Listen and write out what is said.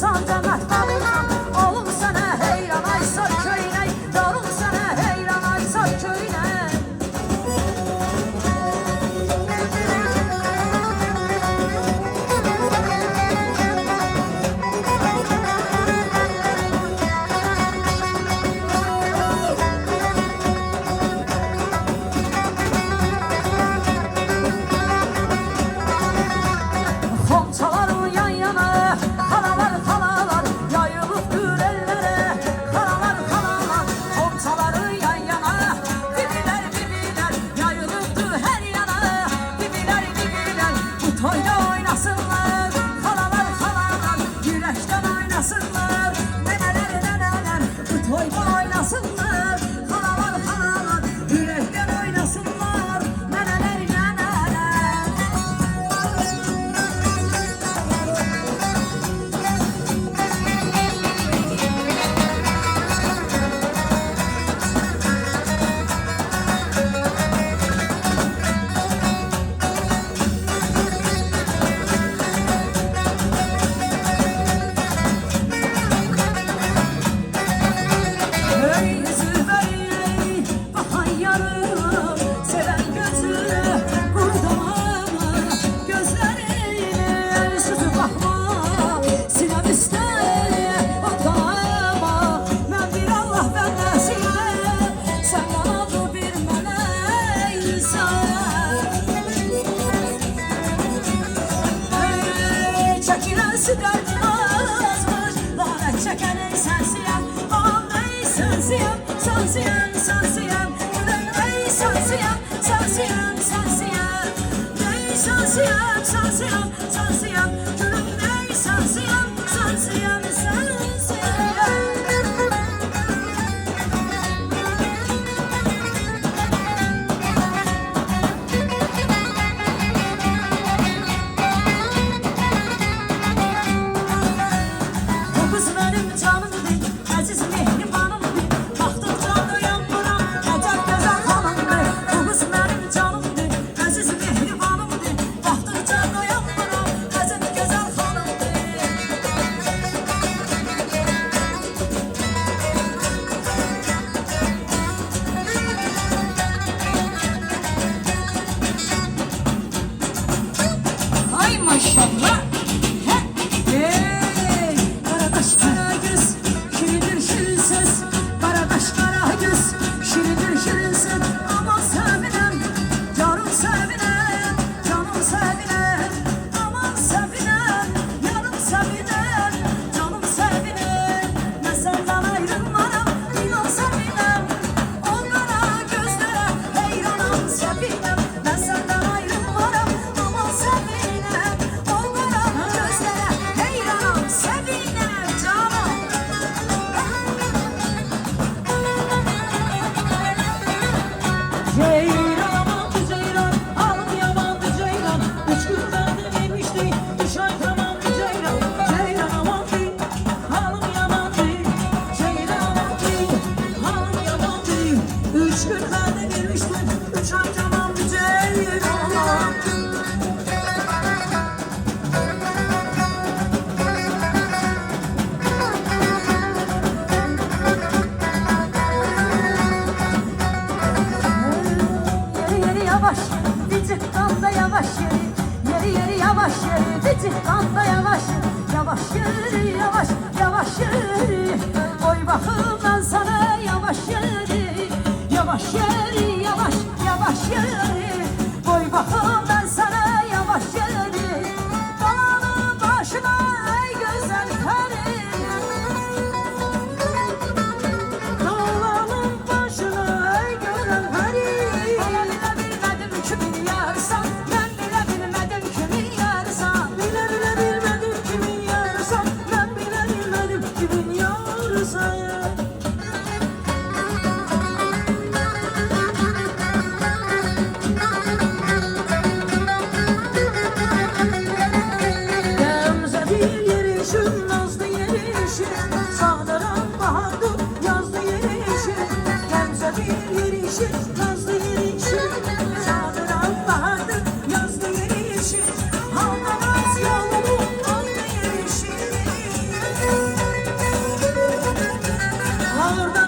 insan demək babından. Oğlum sənə heyran aysa köynək, yarım sənə heyran aysa köynək. Xonçalarım yan yana, xalalar xalalar yayılıbdır əllərə. Xalalar xalalar, xonçaları yan yana, bibilər bibilər yayılıbdır hər yana. Bibilər bibilər bu toyda oynasınlar. Xalalar xalalar ürəkdən oynasınlar. Nənələr nənələr bu toyda oynasınlar. Xalalar xalalar ürəkdən oynasınlar. Nənələr nənələr. Ey Zübeyir, bakan yarım, seven gözüne vurdama. Gözlerine sütü bakma, sinem ister otama. Ben bir Allah bendesiyim, senden oldu bir meleğim Ey çekilensi kalbim azmış, lanet çekeni sensiyem. Sensiyem, sensiyem, sensiyem, ey sensiyem, sensiyem, sensiyem, ey sensiyem, sensiyem, sensiyem, gülüm ey sensiyem, sensiyem, sensiyem. Bu kız benim canımdır, aziz mehribanımdır. Baxdıqca dayanmıram, əcəb gözəl xanımdır. Bu qız mənim canımdır, aziz mehribanımdır. Baxdıqca dayanmıram, əcəb gözəl xanımdır. Ay maşallah. Hey, karadaş karagöz, şirindir şirin ses. Karadaş karagöz, şirindir şirin ses. Aman sevinem, yarım sevinem, canım sevinem. Aman sevinem, yarım sevinem, canım sevinem. Ben senden ayrılmaram, inan sevinem. O kara gözlere heyranam sevinem. Ben senden ayrılmaram, aman sevinem. O kara gözlere heyranam sevinem canım. Ceylan amandı ceylan, alım yamandı ceylan. 3 gün benden yemişti, 3 ay tamandı ceylan. Ceylan amandı, alım yamandı. Ceylan amandı, alım yamandı. 3 gün benden yemişti, 3 ay tamandı ceylan. Yeri yeri yavaş, dicik kanda yavaş yeri. Yeri yeri yavaş yeri, dicik kanda yavaş. Yavaş yeri, yavaş, yavaş yeri. Oy bakım ben sana yavaş yeri. Yavaş yeri, yavaş, yavaş yeri. Oy bakım ben sana yavaş yeri. Dağının başına ey güzel peri. Dağların başına ey güzel peri. Ben bile bilmedim kimin yarsan, ben bile bilmedim kimin yarsan. Bile bile bilmedim kimin yarsan, ben bile bilmedim kimin yarsan. Bağırdan